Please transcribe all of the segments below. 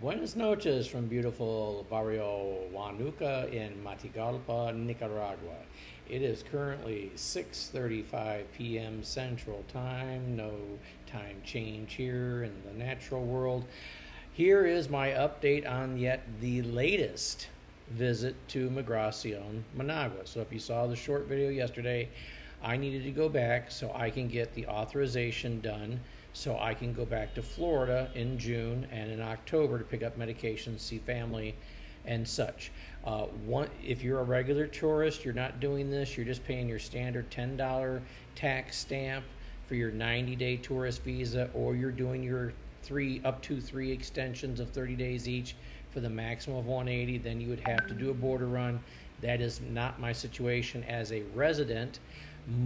Buenas noches from beautiful Barrio Huanuca in Matagalpa, Nicaragua. It is currently 6:35 p.m. Central Time. No time change here in the natural world. Here is my update on yet the latest visit to Migracion, Managua. So if you saw the short video yesterday, I needed to go back so I can get the authorization done so I can go back to Florida in June and in October to pick up medications, see family, and such. If you're a regular tourist, you're not doing this, you're just paying your standard $10 tax stamp for your 90-day tourist visa, or you're doing your up to three extensions of 30 days each for the maximum of 180, then you would have to do a border run. That is not my situation as a resident.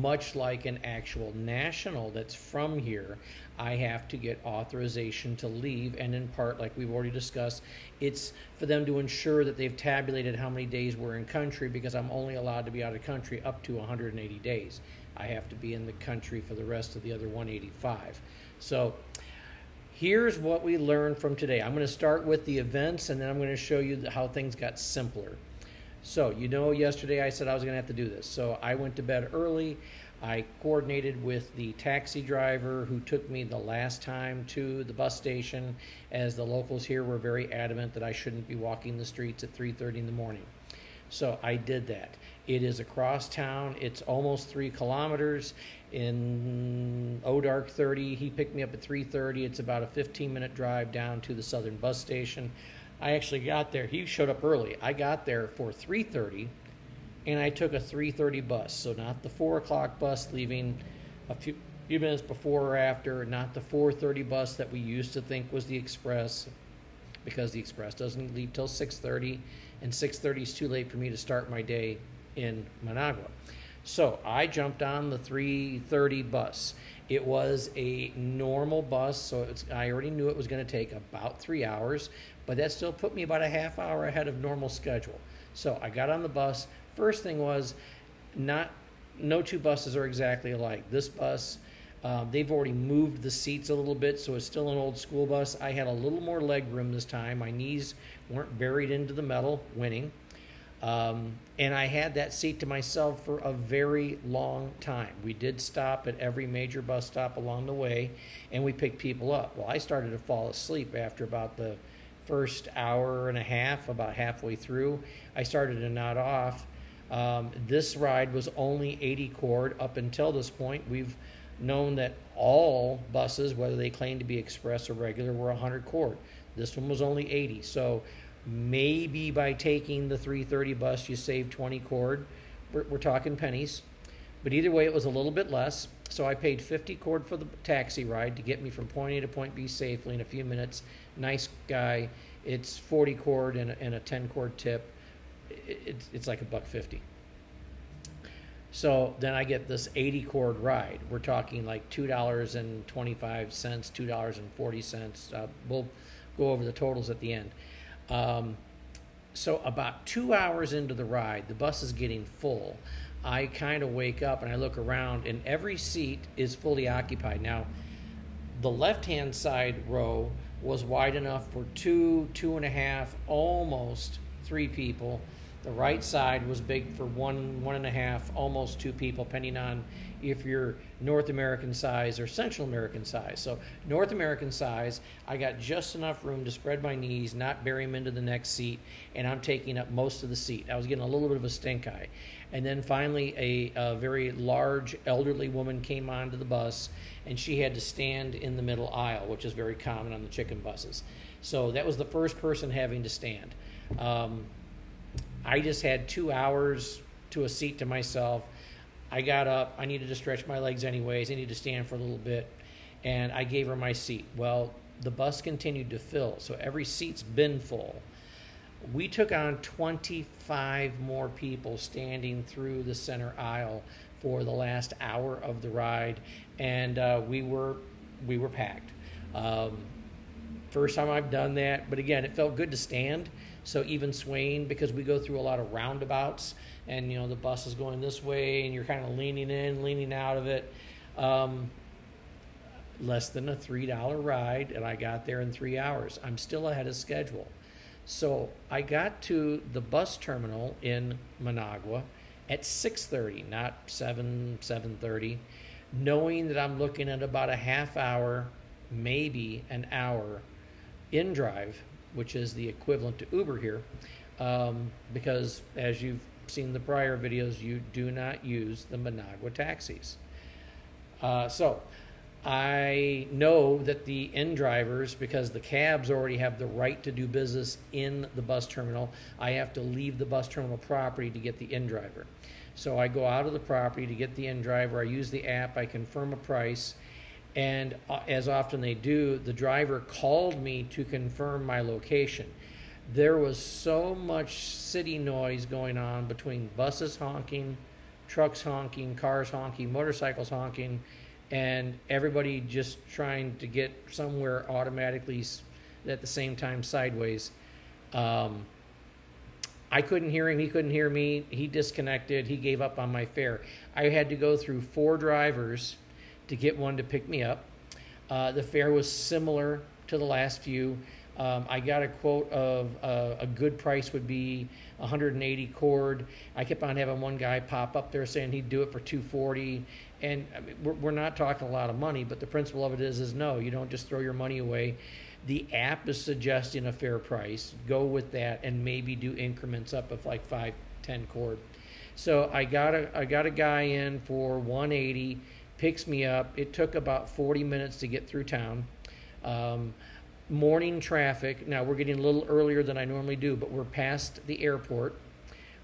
Much like an actual national that's from here, I have to get authorization to leave, and in part, like we've already discussed, it's for them to ensure that they've tabulated how many days we're in country, because I'm only allowed to be out of country up to 180 days. I have to be in the country for the rest of the other 185. So here's what we learned from today. I'm going to start with the events, and then I'm going to show you how things got simpler. So, yesterday I said I was going to have to do this. So I went to bed early. I coordinated with the taxi driver who took me the last time to the bus station, as the locals here were very adamant that I shouldn't be walking the streets at 3:30 in the morning. So I did that. It is across town. It's almost 3 kilometers in dark 30. He picked me up at 3:30. It's about a 15-minute drive down to the southern bus station. I actually got there. He showed up early. I got there for 3:30, and I took a 3:30 bus. So not the 4 o'clock bus leaving a few minutes before or after, not the 4:30 bus that we used to think was the express, because the express doesn't leave till 6:30, and 6:30 is too late for me to start my day in Managua. So I jumped on the 3:30 bus. It was a normal bus, so I already knew it was going to take about 3 hours, but that still put me about a half hour ahead of normal schedule. So I got on the bus. First thing was, no two buses are exactly alike. This bus, they've already moved the seats a little bit, so it's still an old school bus. I had a little more leg room this time. My knees weren't buried into the metal, winning. And I had that seat to myself for a very long time. We did stop at every major bus stop along the way, and we picked people up. Well, I started to fall asleep after about the first hour and a half. About halfway through, I started to nod off. This ride was only 80 cord up until this point. We've known that all buses, whether they claim to be express or regular, were 100 cord. This one was only 80. So maybe by taking the 3:30 bus, you save 20 cord. We're talking pennies. But either way, it was a little bit less. So I paid 50 cord for the taxi ride to get me from point A to point B safely in a few minutes. Nice guy. It's 40 cord and a 10 cord tip. It's like $1.50. So then I get this 80 cord ride. We're talking like $2.25, $2.40. We'll go over the totals at the end. So about 2 hours into the ride, the bus is getting full. I kind of wake up and I look around, and every seat is fully occupied. Now, the left-hand side row was wide enough for 2.5, almost 3 people. The right side was big for 1.5, almost 2 people, depending on if you're North American size or Central American size. So North American size, I got just enough room to spread my knees, not bury them into the next seat, and I'm taking up most of the seat. I was getting a little bit of a stink eye. And then finally a very large elderly woman came onto the bus, and she had to stand in the middle aisle, which is very common on the chicken buses. So that was the first person having to stand. I just had 2 hours to a seat to myself. I got up. I needed to stretch my legs anyways. I needed to stand for a little bit. And I gave her my seat. Well, the bus continued to fill, so every seat's been full. We took on 25 more people standing through the center aisle for the last hour of the ride, and we were packed. First time I've done that, but again, it felt good to stand. So even swaying, because we go through a lot of roundabouts, and the bus is going this way, and you're kind of leaning in, leaning out of it. less than a $3 ride, and I got there in 3 hours. I'm still ahead of schedule. So I got to the bus terminal in Managua at 6:30, not 7:30, knowing that I'm looking at about a half hour, maybe an hour in drive, which is the equivalent to Uber here, because as you've seen the prior videos, you do not use the Managua taxis. So I know that the in drivers, because the cabs already have the right to do business in the bus terminal, I have to leave the bus terminal property to get the in driver. So I go out of the property to get the in driver. I use the app. I confirm a price. And as often they do, the driver called me to confirm my location. There was so much city noise going on between buses honking, trucks honking, cars honking, motorcycles honking, and everybody just trying to get somewhere automatically at the same time sideways. I couldn't hear him. He couldn't hear me. He disconnected. He gave up on my fare. I had to go through 4 drivers to get one to pick me up. The fare was similar to the last few. I got a quote of a good price would be 180 cord. I kept on having one guy pop up there saying he'd do it for 240. And I mean, we're not talking a lot of money, but the principle of it is no, you don't just throw your money away. The app is suggesting a fair price. Go with that and maybe do increments up of like 5-10 cord. So I got a guy in for 180, picks me up. It took about 40 minutes to get through town. Morning traffic. Now we're getting a little earlier than I normally do, but we're past the airport.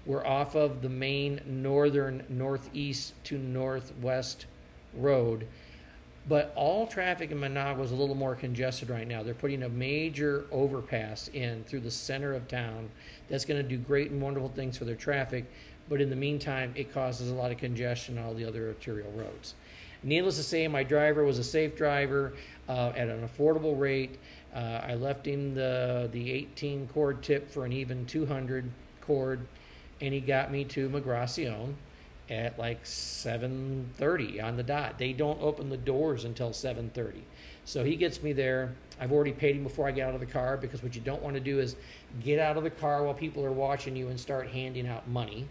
We're off of the main northeast to northwest road. But all traffic in Managua is a little more congested right now. They're putting a major overpass in through the center of town. That's going to do great and wonderful things for their traffic. But in the meantime, it causes a lot of congestion on all the other arterial roads. Needless to say, my driver was a safe driver at an affordable rate. I left him the 18 cord tip for an even 200 cord, and he got me to Migracion at like 7:30 on the dot. They don't open the doors until 7:30. So he gets me there. I've already paid him before I get out of the car, because what you don't want to do is get out of the car while people are watching you and start handing out money.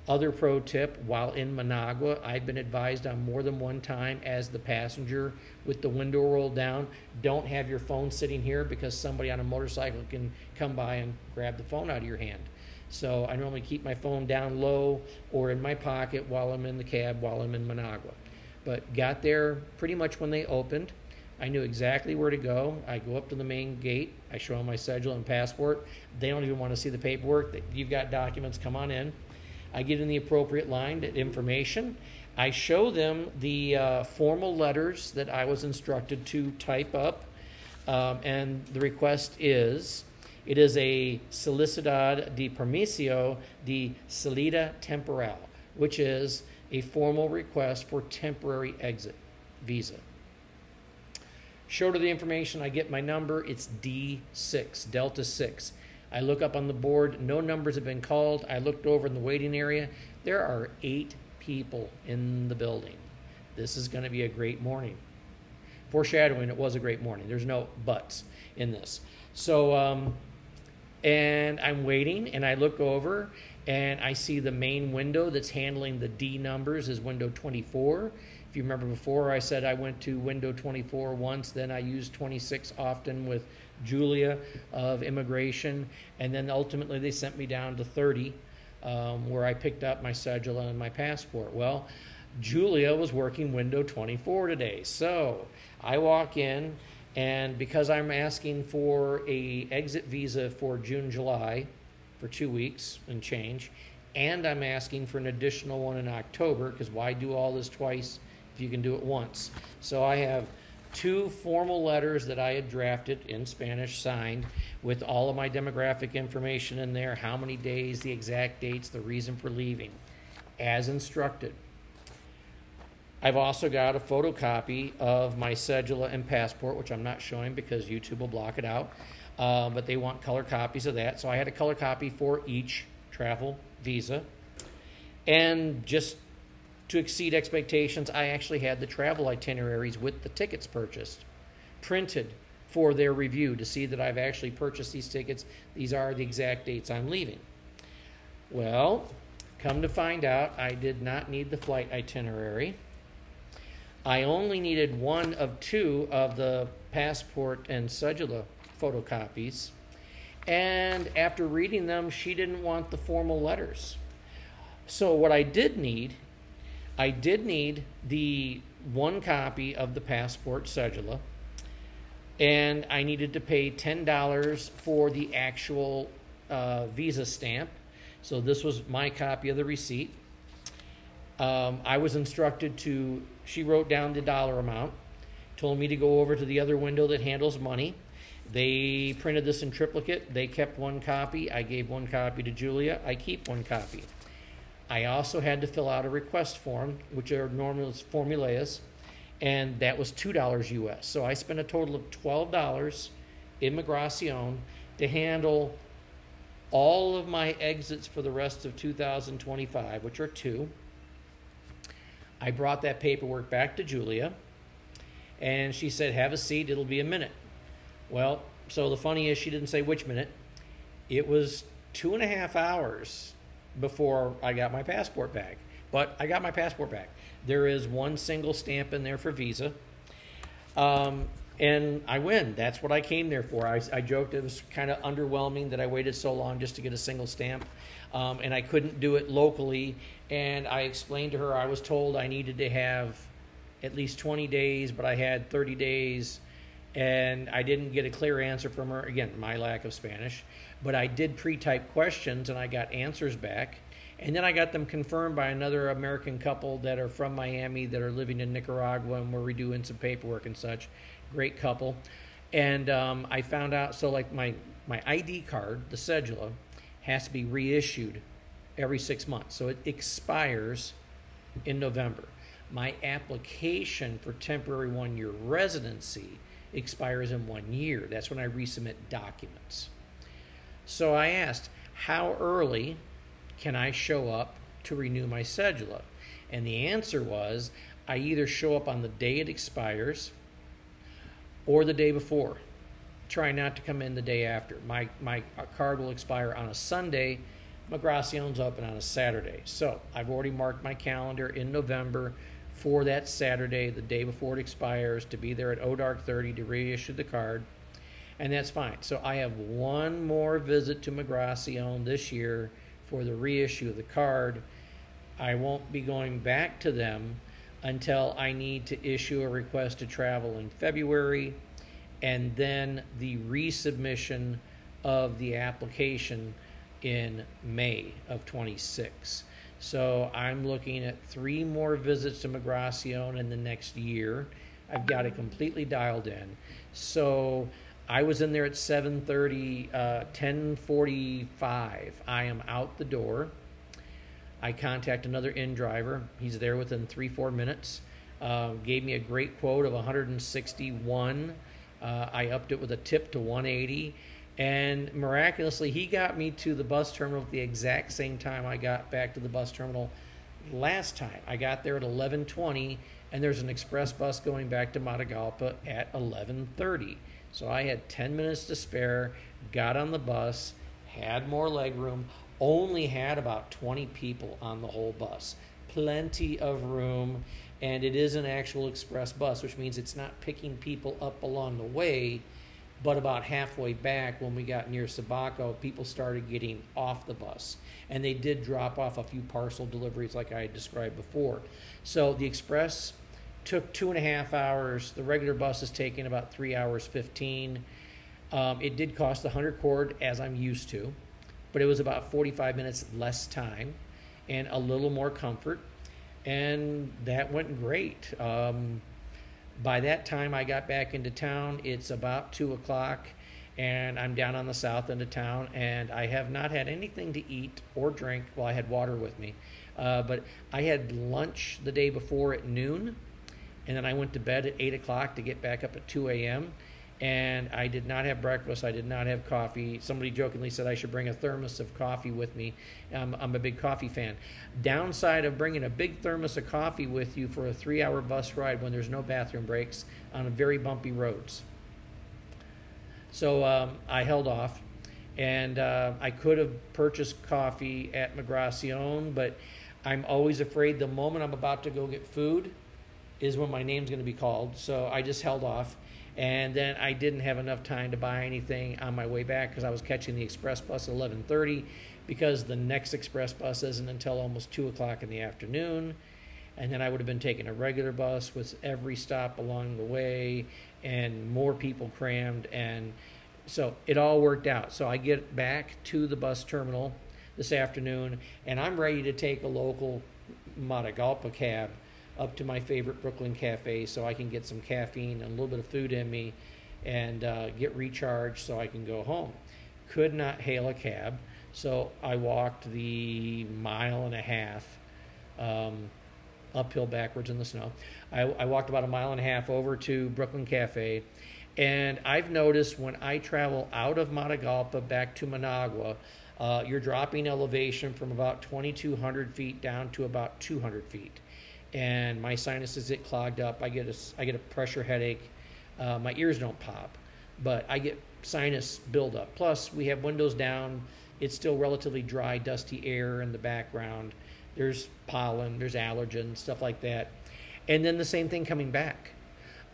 Other pro tip, while in Managua, I've been advised on more than one time as the passenger with the window rolled down, don't have your phone sitting here, because somebody on a motorcycle can come by and grab the phone out of your hand. So I normally keep my phone down low or in my pocket while I'm in the cab, while I'm in Managua. But got there pretty much when they opened. I knew exactly where to go. I go up to the main gate. I show them my schedule and passport. They don't even want to see the paperwork. You've got documents, come on in. I get in the appropriate line, information. I show them the formal letters that I was instructed to type up. And the request is, it is a Solicitud de Permiso de Salida Temporal, which is a formal request for temporary exit visa. Show her the information. I get my number. It's D6, Delta 6. I look up on the board. No numbers have been called. I looked over in the waiting area. There are 8 people in the building. This is going to be a great morning. Foreshadowing, it was a great morning. There's no buts in this. So, and I'm waiting, and I look over, and I see the main window that's handling the D numbers is window 24. If you remember before, I said I went to window 24 once, then I used 26 often with Julia of Immigration, and then ultimately they sent me down to 30, where I picked up my schedule and my passport. Well, Julia was working window 24 today, so I walk in, and because I'm asking for a exit visa for June, July, for 2 weeks and change, and I'm asking for an additional one in October, because why do all this twice if you can do it once? So I have 2 formal letters that I had drafted in Spanish, signed, with all of my demographic information in there, how many days, the exact dates, the reason for leaving, as instructed. I've also got a photocopy of my cedula and passport, which I'm not showing because YouTube will block it out, but they want color copies of that. So I had a color copy for each travel visa. And just to exceed expectations, I actually had the travel itineraries with the tickets purchased, printed for their review to see that I've actually purchased these tickets. These are the exact dates I'm leaving. Well, come to find out, I did not need the flight itinerary. I only needed one of two of the passport and cedula photocopies. And after reading them, she didn't want the formal letters. So what I did need the one copy of the passport cedula, and I needed to pay $10 for the actual visa stamp. So this was my copy of the receipt. I was instructed to, she wrote down the dollar amount, told me to go over to the other window that handles money. They printed this in triplicate. They kept one copy. I gave one copy to Julia. I keep one copy. I also had to fill out a request form, which are normal formulas, and that was $2 US. So I spent a total of $12 in Migracion to handle all of my exits for the rest of 2025, which are 2. I brought that paperwork back to Julia, and she said, have a seat, it'll be a minute. Well, so the funny is she didn't say which minute. It was 2.5 hours before I got my passport back. But I got my passport back. There is one single stamp in there for visa. And I win. That's what I came there for. I joked it was kind of underwhelming that I waited so long just to get a single stamp. And I couldn't do it locally. And I explained to her I was told I needed to have at least 20 days, but I had 30 days. And I didn't get a clear answer from her. Again, my lack of Spanish. But I did pre-type questions, and I got answers back. And then I got them confirmed by another American couple that are from Miami that are living in Nicaragua, and we're redoing some paperwork and such. Great couple. And I found out, so like my ID card, the cedula, has to be reissued every 6 months. So it expires in November. My application for temporary 1-year residency expires in 1 year. That's when I resubmit documents. So I asked, how early can I show up to renew my cedula? And the answer was, I either show up on the day it expires or the day before. Try not to come in the day after. My card will expire on a Sunday. Migracion's open on a Saturday. So I've already marked my calendar in November for that Saturday, the day before it expires, to be there at dark 30 to reissue the card. And that's fine. So I have one more visit to Migracion this year for the reissue of the card. I won't be going back to them until I need to issue a request to travel in February, and then the resubmission of the application in May of 26. So I'm looking at 3 more visits to Migracion in the next year. I've got it completely dialed in. So I was in there at 7:30, 10:45. I am out the door. I contact another in-driver. He's there within 3-4 minutes. Gave me a great quote of 161. I upped it with a tip to 180. And miraculously, he got me to the bus terminal at the exact same time I got back to the bus terminal last time. I got there at 11:20, and there's an express bus going back to Matagalpa at 11:30. So I had 10 minutes to spare, got on the bus, had more leg room, only had about 20 people on the whole bus. Plenty of room, and it is an actual express bus, which means it's not picking people up along the way, but about halfway back when we got near Sabaco, people started getting off the bus. And they did drop off a few parcel deliveries like I had described before. So the express took 2.5 hours. The regular bus is taking about 3 hours 15. It did cost 100 cord, as I'm used to, but it was about 45 minutes less time and a little more comfort, and that went great. By that time I got back into town, it's about 2 o'clock, and I'm down on the south end of town, and I have not had anything to eat or drink. Well, I had water with me, but I had lunch the day before at noon, and then I went to bed at 8 o'clock to get back up at 2 a.m., and I did not have breakfast. I did not have coffee. Somebody jokingly said I should bring a thermos of coffee with me. I'm a big coffee fan. Downside of bringing a big thermos of coffee with you for a 3-hour bus ride when there's no bathroom breaks on very bumpy roads. So I held off, and I could have purchased coffee at Migracion, but I'm always afraid the moment I'm about to go get food is when my name's going to be called. So I just held off. And then I didn't have enough time to buy anything on my way back because I was catching the express bus at 11:30 because the next express bus isn't until almost 2 o'clock in the afternoon. And then I would have been taking a regular bus with every stop along the way and more people crammed. And so it all worked out. So I get back to the bus terminal this afternoon, and I'm ready to take a local Matagalpa cab up to my favorite Brooklyn cafe so I can get some caffeine and a little bit of food in me and get recharged so I can go home. Could not hail a cab, so I walked the 1.5 miles uphill backwards in the snow. I walked about 1.5 miles over to Brooklyn Cafe, and I've noticed when I travel out of Matagalpa back to Managua, you're dropping elevation from about 2,200 feet down to about 200 feet. And my sinuses get clogged up. I get a pressure headache. My ears don't pop, but I get sinus buildup. Plus, we have windows down. It's still relatively dry, dusty air in the background. There's pollen, there's allergens, stuff like that. And then the same thing coming back.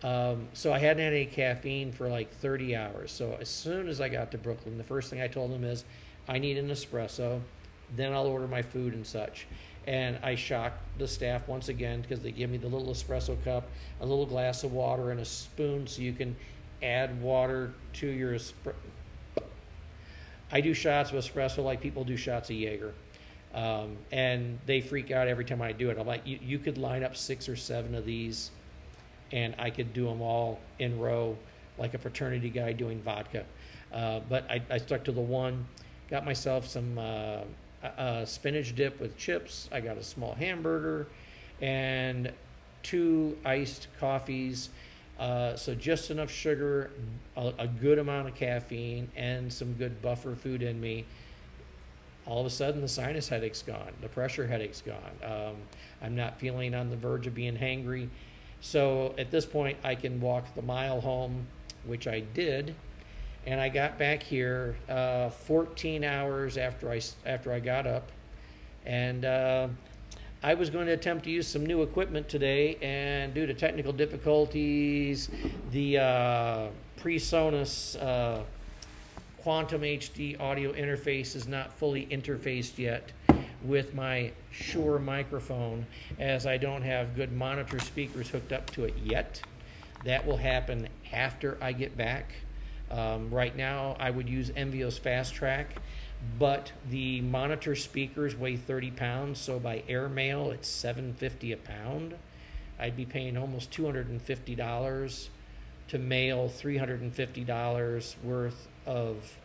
So I hadn't had any caffeine for like 30 hours. So as soon as I got to Brooklyn, the first thing I told them is, I need an espresso. Then I'll order my food and such. And I shocked the staff once again because they give me the little espresso cup, a little glass of water, and a spoon so you can add water to your espresso. I do shots of espresso like people do shots of Jaeger. And they freak out every time I do it. I'm like, you could line up 6 or 7 of these, and I could do them all in row like a fraternity guy doing vodka. But I stuck to the one, got myself some spinach dip with chips. I got a small hamburger and 2 iced coffees. So just enough sugar, a good amount of caffeine, and some good buffer food in me. All of a sudden, the sinus headache's gone. The pressure headache's gone. I'm not feeling on the verge of being hangry. So at this point, I can walk the mile home, which I did. And I got back here 14 hours after I got up. And I was going to attempt to use some new equipment today, and due to technical difficulties, the PreSonus Quantum HD audio interface is not fully interfaced yet with my Shure microphone, as I don't have good monitor speakers hooked up to it yet. That will happen after I get back. Right now, I would use Envio's Fast Track, but the monitor speakers weigh 30 pounds, so by airmail, it's $7.50 a pound. I'd be paying almost $250 to mail $350 worth of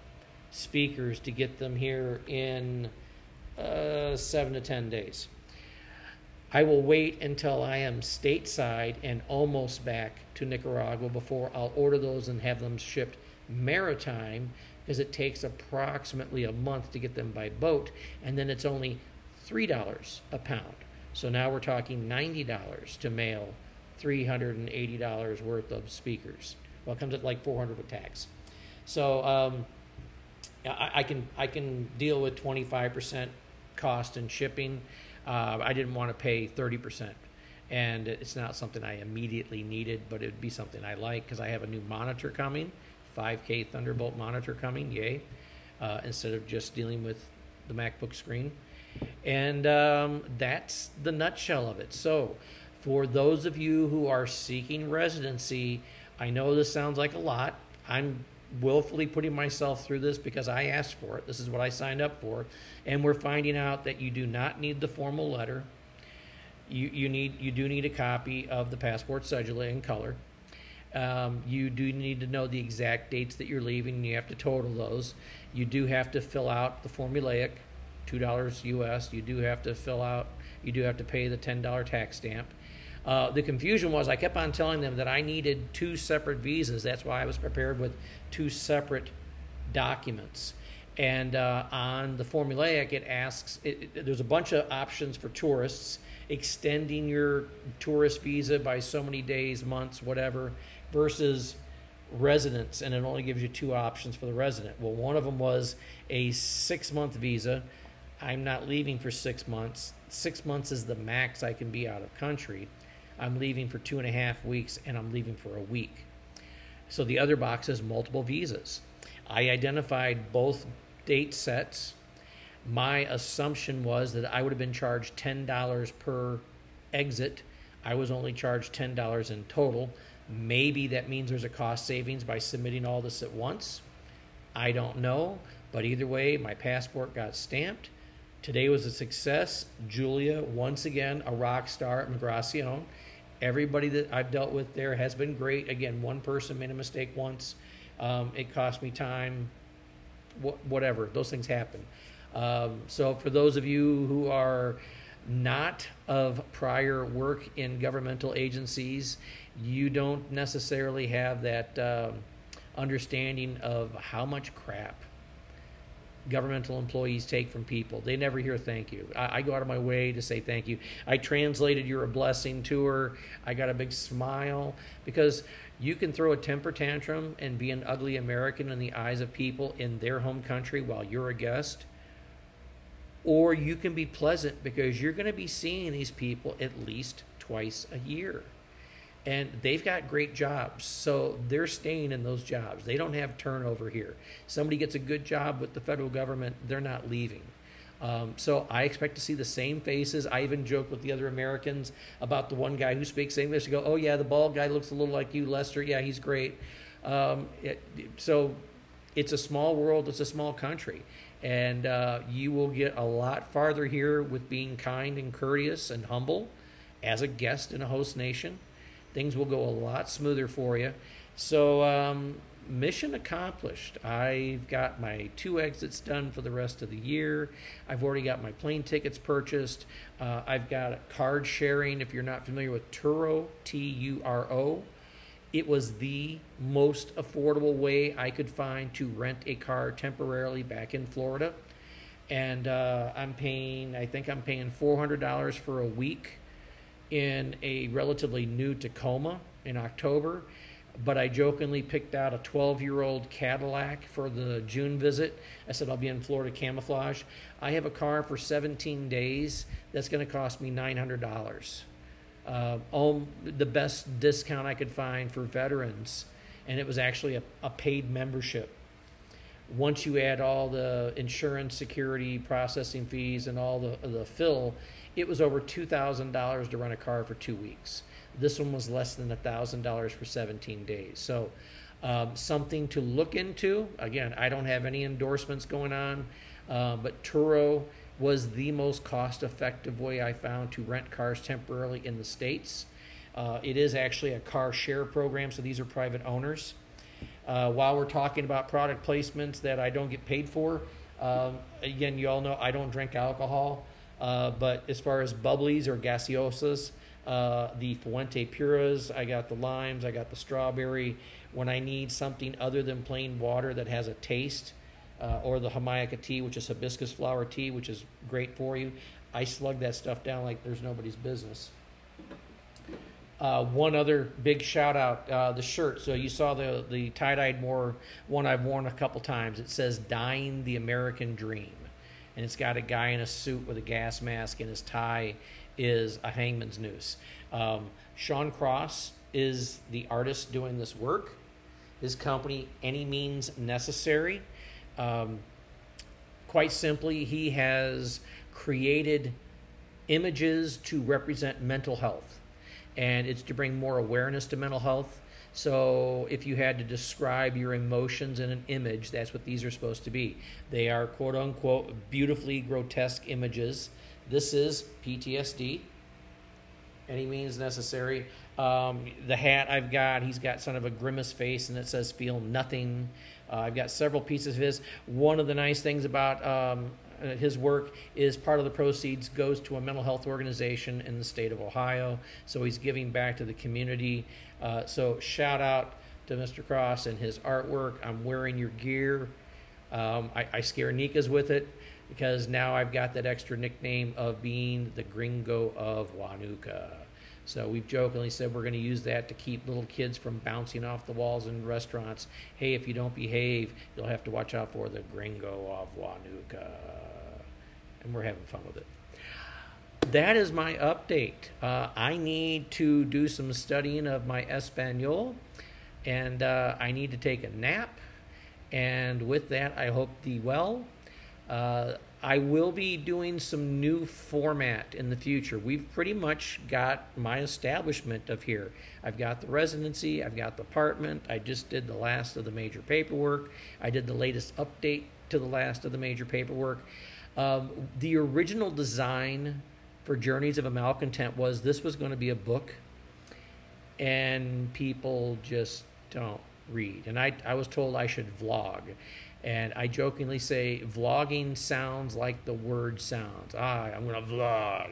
speakers to get them here in 7 to 10 days. I will wait until I am stateside and almost back to Nicaragua before I'll order those and have them shipped maritime, because it takes approximately a month to get them by boat, and then it's only $3 a pound. So now we're talking $90 to mail $380 worth of speakers. Well, it comes at like $400 with tax. So I can deal with 25% cost and shipping. I didn't want to pay 30%, and it's not something I immediately needed, but it'd be something I like because I have a new monitor coming, 5K Thunderbolt monitor coming, yay, instead of just dealing with the MacBook screen. And that's the nutshell of it. So for those of you who are seeking residency, I know this sounds like a lot. I'm willfully putting myself through this because I asked for it. This is what I signed up for. And we're finding out that you do not need the formal letter. You do need a copy of the passport cedula in color. You do need to know the exact dates that you're leaving, and you have to total those. You do have to fill out the formulaic, $2 US. You do have to pay the $10 tax stamp. The confusion was I kept on telling them that I needed 2 separate visas. That's why I was prepared with 2 separate documents. And on the formulaic, it asks, there's a bunch of options for tourists, extending your tourist visa by so many days, months, whatever, versus residents, and it only gives you 2 options for the resident. Well, one of them was a 6-month visa. I'm not leaving for 6 months. 6 months is the max I can be out of country. I'm leaving for 2.5 weeks, and I'm leaving for a week. So the other box is multiple visas. I identified both date sets. My assumption was that I would have been charged $10 per exit. I was only charged $10 in total. Maybe that means there's a cost savings by submitting all this at once. I don't know, but either way, my passport got stamped. Today was a success. Julia, once again, a rock star at Migracion. Everybody that I've dealt with there has been great. Again, one person made a mistake once. It cost me time, whatever. Those things happen. So for those of you who are not of prior work in governmental agencies, you don't necessarily have that understanding of how much crap governmental employees take from people. They never hear thank you. I go out of my way to say thank you. I translated "you're a blessing" to her. I got a big smile, because you can throw a temper tantrum and be an ugly American in the eyes of people in their home country while you're a guest, or you can be pleasant because you're going to be seeing these people at least twice a year. And they've got great jobs, so they're staying in those jobs. They don't have turnover here. Somebody gets a good job with the federal government, they're not leaving. So I expect to see the same faces. I even joked with the other Americans about the one guy who speaks English. I go, "Oh yeah, the bald guy looks a little like you, Lester. Yeah, he's great." So it's a small world. It's a small country. And you will get a lot farther here with being kind and courteous and humble as a guest in a host nation. Things will go a lot smoother for you. So mission accomplished. I've got my 2 exits done for the rest of the year. I've already got my plane tickets purchased. I've got card sharing. If you're not familiar with Turo, Turo, it was the most affordable way I could find to rent a car temporarily back in Florida. And I think I'm paying $400 for a week in a relatively new Tacoma in October. But I jokingly picked out a 12-year-old Cadillac for the June visit. I said I'll be in Florida camouflage. I have a car for 17 days that's going to cost me $900. The best discount I could find for veterans, and it was actually a paid membership. Once you add all the insurance, security, processing fees, and all the fill, it was over $2,000 to rent a car for 2 weeks. This one was less than $1,000 for 17 days. So something to look into. Again, I don't have any endorsements going on, but Turo was the most cost-effective way I found to rent cars temporarily in the States. It is actually a car share program, so these are private owners. While we're talking about product placements that I don't get paid for, again, you all know I don't drink alcohol, but as far as bubblies or gaseosas, the Fuente Puras, I got the limes, I got the strawberry. When I need something other than plain water that has a taste, or the Jamaica tea, which is hibiscus flower tea, which is great for you, I slug that stuff down like there's nobody's business. One other big shout out, the shirt. So you saw the tie-dyed one I've worn a couple times. It says "Dying the American Dream." And it's got a guy in a suit with a gas mask, and his tie is a hangman's noose. Sean Cross is the artist doing this work. His company, Any Means Necessary. Quite simply, he has created images to represent mental health. And it's to bring more awareness to mental health. So if you had to describe your emotions in an image, that's what these are supposed to be. They are quote-unquote beautifully grotesque images. This is PTSD. Any Means Necessary. The hat I've got, he's got sort of a grimace face, and it says "Feel Nothing." I've got several pieces of his. One of the nice things about his work is part of the proceeds goes to a mental health organization in the state of Ohio. So he's giving back to the community. So shout out to Mr. Cross and his artwork. I'm wearing your gear. I scare Nikas with it because now I've got that extra nickname of being the gringo of Wanuka. So we've jokingly said we're going to use that to keep little kids from bouncing off the walls in restaurants. Hey, if you don't behave, you'll have to watch out for the gringo of Wanuka. And we're having fun with it. That is my update. I need to do some studying of my Espanol, and I need to take a nap. And with that, I hope thee well. I will be doing some new format in the future. We've pretty much got my establishment of here. I've got the residency, I've got the apartment, I just did the last of the major paperwork, I did the latest update to the last of the major paperwork. The original design for Journeys of a Malcontent was this was going to be a book, and people just don't read. And I was told I should vlog. And I jokingly say, vlogging sounds like the word sounds. I'm going to vlog.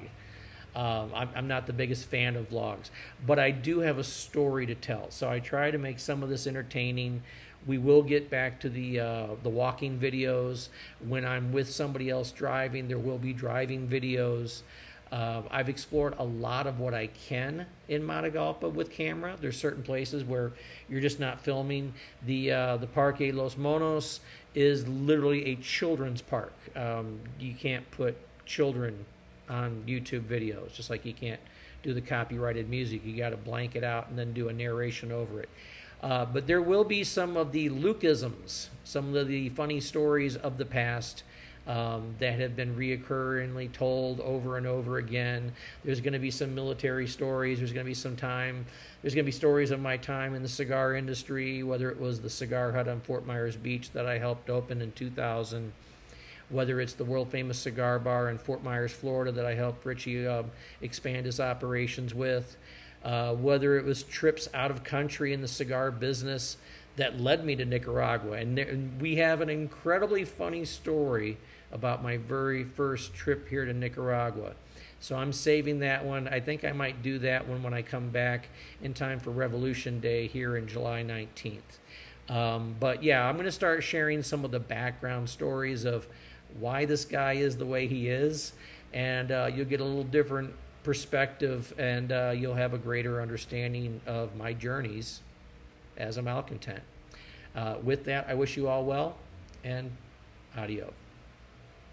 I'm not the biggest fan of vlogs, but I do have a story to tell. So I try to make some of this entertaining. We will get back to the walking videos. When I'm with somebody else driving, there will be driving videos. I've explored a lot of what I can in Matagalpa with camera. There's certain places where you're just not filming. The Parque Los Monos is literally a children's park. You can't put children on YouTube videos, just like you can't do the copyrighted music. You got to blank it out and then do a narration over it. But there will be some of the Luke-isms, some of the funny stories of the past that have been reoccurringly told over and over again. There's going to be some military stories. There's going to be there's going to be stories of my time in the cigar industry, whether it was the cigar hut on Fort Myers Beach that I helped open in 2000, whether it's the world-famous cigar bar in Fort Myers, Florida that I helped Richie expand his operations with, whether it was trips out of country in the cigar business that led me to Nicaragua. And we have an incredibly funny story about my very first trip here to Nicaragua. So I'm saving that one. I think I might do that one when I come back in time for Revolution Day here in July 19th. But yeah, I'm going to start sharing some of the background stories of why this guy is the way he is. And you'll get a little different perspective, and you'll have a greater understanding of my journeys as a malcontent. With that, I wish you all well, and adios.